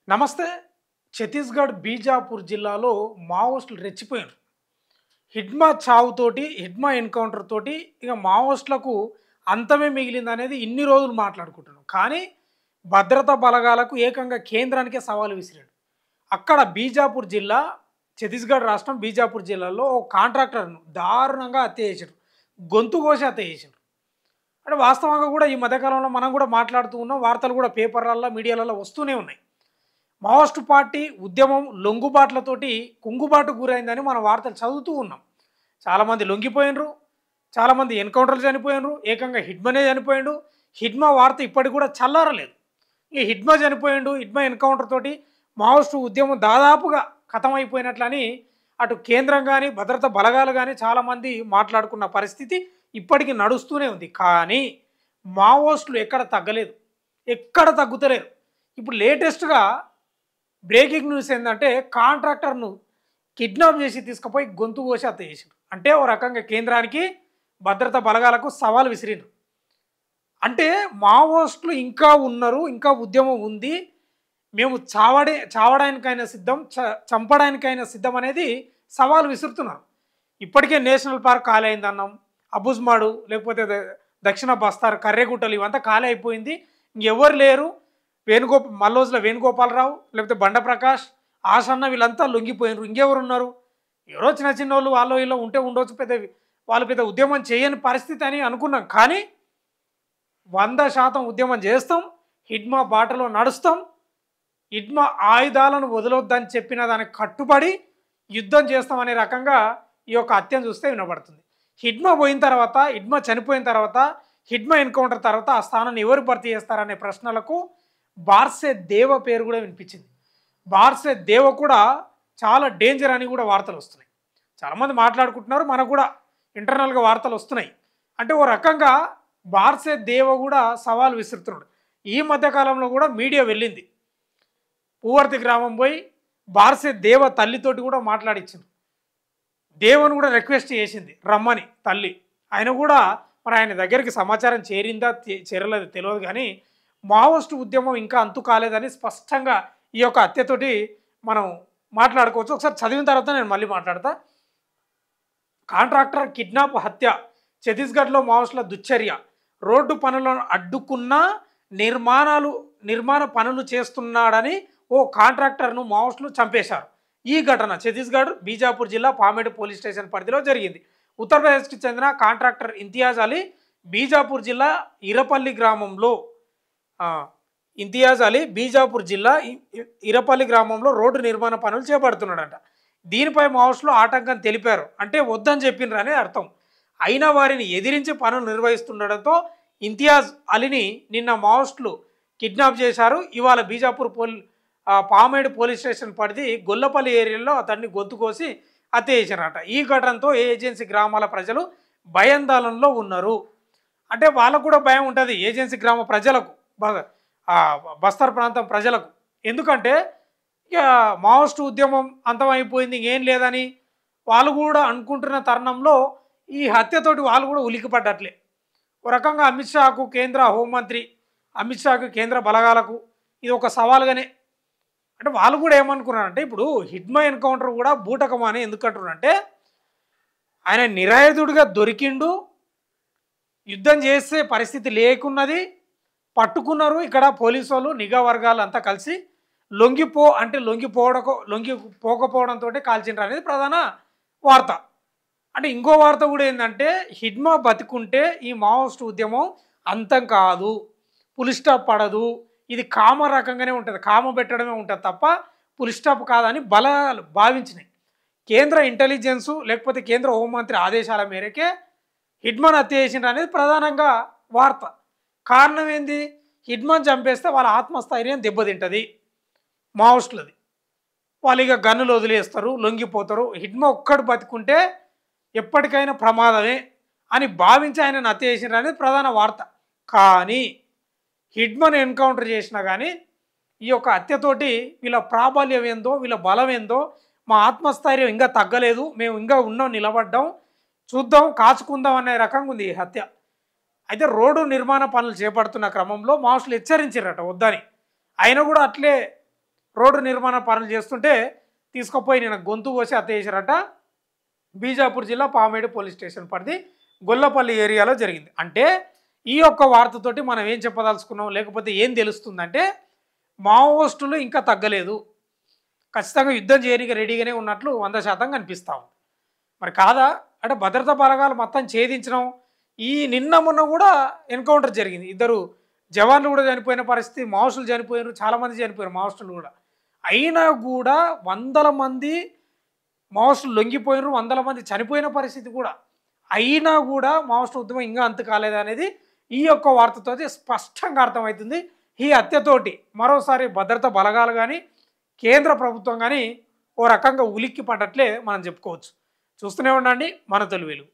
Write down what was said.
నమస్తే. ఛత్తీస్‌గఢ్ బీజాపూర్ జిల్లాలో మావోయిస్టులు రెచ్చిపోయారు. హిడ్మా చావుతోటి, హిడ్మా ఎన్‌కౌంటర్ తోటి ఇక మావోయిస్టులకు అంతమే మిగిలిందనేది ఇన్ని రోజులు మాట్లాడుకుంటున్నాం. కానీ భద్రతా బలగాలకు ఏకంగా కేంద్రానికే సవాలు విసిరాడు. అక్కడ బీజాపూర్ జిల్లా, ఛత్తీస్‌గఢ్ రాష్ట్రం బీజాపూర్ జిల్లాలో ఓ కాంట్రాక్టర్‌ను దారుణంగా హత్య చేశారు. గొంతు కోసి హత్య చేశారు. అంటే వాస్తవంగా కూడా ఈ మధ్య కాలంలో మనం కూడా మాట్లాడుతూ ఉన్నాం. వార్తలు కూడా పేపర్‌లల్లో, మీడియాలలో వస్తూనే ఉన్నాయి. మావోయిస్టు పార్టీ ఉద్యమం లొంగుబాట్లతోటి కుంగుబాటు గురైందని మనం వార్తలు చదువుతూ ఉన్నాం. చాలామంది లొంగిపోయినరు, చాలామంది ఎన్కౌంటర్లు చనిపోయినరు, ఏకంగా హిడ్మనే చనిపోయిండు. హిడ్మా వార్త ఇప్పటికి కూడా చల్లారలేదు. ఈ హిడ్మా చనిపోయిండు, హిడ్మా ఎన్కౌంటర్ తోటి మావోయిస్టు ఉద్యమం దాదాపుగా ఖతమైపోయినట్లని అటు కేంద్రం కానీ, భద్రతా బలగాలు కానీ చాలామంది మాట్లాడుకున్న పరిస్థితి ఇప్పటికీ నడుస్తూనే ఉంది. కానీ మావోయిస్టులు ఎక్కడ తగ్గలేదు, ఎక్కడ తగ్గుతలేరు. ఇప్పుడు లేటెస్ట్‌గా బ్రేకింగ్ న్యూస్ ఏంటంటే కాంట్రాక్టర్ను కిడ్నాప్ చేసి తీసుకుపోయి గొంతు కోసి హత్య చేసిండ్రు. అంటే ఓ రకంగా కేంద్రానికి భద్రతా బలగాలకు సవాల్ విసిరిండ్రు. అంటే మావోయిస్టులు ఇంకా ఉన్నారు, ఇంకా ఉద్యమం ఉంది, మేము చావడానికైనా సిద్ధం, చంపడానికైనా సిద్ధం అనేది సవాల్ విసురుతున్నారు. ఇప్పటికే నేషనల్ పార్క్ ఖాళీ అయిందన్నాం, అబుజ్మాడు లేకపోతే దక్షిణ బస్తార్, కర్రెగుట్టలు ఇవంతా ఖాళీ అయిపోయింది, ఇంకెవరు లేరు. మల్లోజుల వేణుగోపాలరావు లేకపోతే బండప్రకాష్, ఆసన్న వీళ్ళంతా లొంగిపోయినారు. ఇంకెవరు ఉన్నారు? ఎవరో చిన్న చిన్న వాళ్ళు వాళ్ళు వీళ్ళు ఉంటే ఉండొచ్చు, వాళ్ళు పెద్ద ఉద్యమం చేయని పరిస్థితి అని అనుకున్నాం. కానీ 100% ఉద్యమం చేస్తాం, హిడ్మా బాటలో నడుస్తాం, హిడ్మా ఆయుధాలను వదలొద్దని చెప్పిన దానికి కట్టుబడి యుద్ధం చేస్తామనే రకంగా ఈ యొక్క హత్యను చూస్తే వినబడుతుంది. హిడ్మా పోయిన తర్వాత, హిడ్మా చనిపోయిన తర్వాత, హిడ్మా ఎన్కౌంటర్ తర్వాత ఆ స్థానాన్ని ఎవరు భర్తీ చేస్తారనే ప్రశ్నలకు బార్సే దేవ పేరు కూడా వినిపించింది. బార్సే దేవ కూడా చాలా డేంజర్ అని కూడా వార్తలు వస్తున్నాయి. చాలామంది మాట్లాడుకుంటున్నారు, మనకు కూడా ఇంటర్నల్గా వార్తలు వస్తున్నాయి. అంటే ఓ రకంగా బార్సే దేవ కూడా సవాల్ విసురుతున్నాడు. ఈ మధ్యకాలంలో కూడా మీడియా వెళ్ళింది, పూవర్తి గ్రామం పోయి బార్సే దేవ తల్లితోటి కూడా మాట్లాడించింది. దేవను కూడా రిక్వెస్ట్ చేసింది రమ్మని తల్లి. ఆయన కూడా మరి ఆయన దగ్గరికి సమాచారం చేరిందా చేరలేదు తెలియదు. కానీ మావోయిస్టు ఉద్యమం ఇంకా అంతు కాలేదని స్పష్టంగా ఈ యొక్క హత్యతోటి మనం మాట్లాడుకోవచ్చు. ఒకసారి చదివిన తర్వాత నేను మళ్ళీ మాట్లాడతా. కాంట్రాక్టర్ కిడ్నాప్ హత్య, ఛత్తీస్గఢ్లో మావోయిస్టుల దుశ్చర్య, రోడ్డు పనులను అడ్డుకున్న నిర్మాణ పనులు చేస్తున్నాడని ఓ కాంట్రాక్టర్ను మావోయిస్టులు చంపేశారు. ఈ ఘటన ఛత్తీస్గఢ్ బీజాపూర్ జిల్లా పామేడు పోలీస్ స్టేషన్ పరిధిలో జరిగింది. ఉత్తరప్రదేశ్కి చెందిన కాంట్రాక్టర్ ఇంతియాజ్ అలీ బీజాపూర్ జిల్లా ఇరపల్లి గ్రామంలో ఇరపల్లి గ్రామంలో రోడ్డు నిర్మాణ పనులు చేపడుతున్నాడంట. దీనిపై మావోయిస్టులు ఆటంకం తెలిపారు, అంటే వద్దని చెప్పినరు అనే అర్థం. అయినా వారిని ఎదిరించి పనులు నిర్వహిస్తుండడంతో ఇంతియాజ్ అలీని నిన్న మావోయిస్టులు కిడ్నాప్ చేశారు. ఇవాళ బీజాపూర్ పామేడు పోలీస్ స్టేషన్ పరిధి గొల్లపల్లి ఏరియాలో అతన్ని గొంతు కోసి హత్య చేశారట. ఈ ఘటనతో ఏజెన్సీ గ్రామాల ప్రజలు భయాందోళనలో ఉన్నారు. అంటే వాళ్ళకు కూడా భయం ఉంటుంది, ఏజెన్సీ గ్రామ ప్రజలకు, బస్తర్ ప్రాంతం ప్రజలకు. ఎందుకంటే ఇక మావోయిస్టు ఉద్యమం అంతమైపోయింది, ఇంకేం లేదని వాళ్ళు కూడా అనుకుంటున్న తరుణంలో ఈ హత్యతోటి వాళ్ళు కూడా ఉలికిపడ్డట్లే. ఒక రకంగా అమిత్ షాకు, కేంద్ర హోంమంత్రి అమిత్ షాకు, కేంద్ర బలగాలకు ఇది ఒక సవాల్గానే. అంటే వాళ్ళు కూడా ఏమనుకున్నారంటే ఇప్పుడు హిడ్మా ఎన్కౌంటర్ కూడా బూటకమా అని ఎందుకంటున్నారంటే ఆయన నిరాయుధుడిగా దొరికిండు, యుద్ధం చేసే పరిస్థితి లేకున్నది, పట్టుకున్నారు. ఇక్కడ పోలీసు వాళ్ళు, నిఘా వర్గాలు అంతా కలిసి లొంగిపోకపోవడంతో కాల్చిండ్రు అనేది ప్రధాన వార్త. అంటే ఇంకో వార్త కూడా ఏంటంటే హిడ్మా బతికుంటే ఈ మావోయిస్టు ఉద్యమం అంతం కాదు, పులి స్టాప్ పడదు, ఇది కామ రకంగానే ఉంటుంది, కామ పెట్టడమే ఉంటుంది తప్ప పులి స్టాప్ కాదని బలాలు భావించినాయి. కేంద్ర ఇంటెలిజెన్సు లేకపోతే కేంద్ర హోంమంత్రి ఆదేశాల మేరకే హిడ్మాన్ హత్య చేసిండ్రు అనేది ప్రధానంగా వార్త. కారణం ఏంది? హిడ్మాన్ చంపేస్తే వాళ్ళ ఆత్మస్థైర్యం దెబ్బతింటుంది మావోయిస్టులది. వాళ్ళు ఇక గన్నులు వదిలేస్తారు, లొంగిపోతారు. హిడ్మా ఒక్కడు బతుకుంటే ఎప్పటికైనా ప్రమాదమే అని భావించి ఆయన హత్య చేసిండ్రు అనేది ప్రధాన వార్త. కానీ హిడ్మాన్ ఎన్కౌంటర్ చేసినా కానీ ఈ యొక్క హత్యతోటి వీళ్ళ ప్రాబల్యం ఏందో, వీళ్ళ బలం ఏందో, మా ఆత్మస్థైర్యం ఇంకా తగ్గలేదు, మేము ఇంకా ఉన్నాం, నిలబడ్డాం, చూద్దాం, కాచుకుందాం అనే రకంగా ఉంది ఈ హత్య. అయితే రోడ్డు నిర్మాణ పనులు చేపడుతున్న క్రమంలో మావోయిస్టులు హెచ్చరించారట వద్దని. అయినా కూడా అట్లే రోడ్డు నిర్మాణ పనులు చేస్తుంటే తీసుకుపోయి నేను గొంతు కోసి హత్య చేశారట. బీజాపూర్ జిల్లా పామేడు పోలీస్ స్టేషన్ పరిధి గొల్లపల్లి ఏరియాలో జరిగింది. అంటే ఈ యొక్క వార్తతోటి మనం ఏం చెప్పదలుచుకున్నాం, లేకపోతే ఏం తెలుస్తుందంటే మావోయిస్టులు ఇంకా తగ్గలేదు, ఖచ్చితంగా యుద్ధం చేయడానికి రెడీగానే ఉన్నట్లు 100% కనిపిస్తూ ఉంది. మరి కాదా అంటే భద్రతా బలగాలు మొత్తం ఛేదించడం, ఈ నిన్న మొన్న కూడా ఎన్కౌంటర్ జరిగింది, ఇద్దరు జవాన్లు కూడా చనిపోయిన పరిస్థితి, మావోయిస్టులు చనిపోయారు, చాలామంది చనిపోయారు మావోయిస్టులు కూడా. అయినా కూడా వందల మంది మావోయిస్టులు లొంగిపోయినారు, వందల మంది చనిపోయిన పరిస్థితి కూడా. అయినా కూడా మావోయిస్టు ఉద్యమం ఇంకా అంతు కాలేదనేది ఈ యొక్క వార్తతో స్పష్టంగా అర్థమవుతుంది. ఈ హత్యతోటి మరోసారి భద్రతా బలగాలు కానీ కేంద్ర ప్రభుత్వం కానీ ఓ రకంగా ఉలిక్కి పడ్డట్లే మనం చెప్పుకోవచ్చు. చూస్తూనే ఉండండి మన తొలి వెలుగు.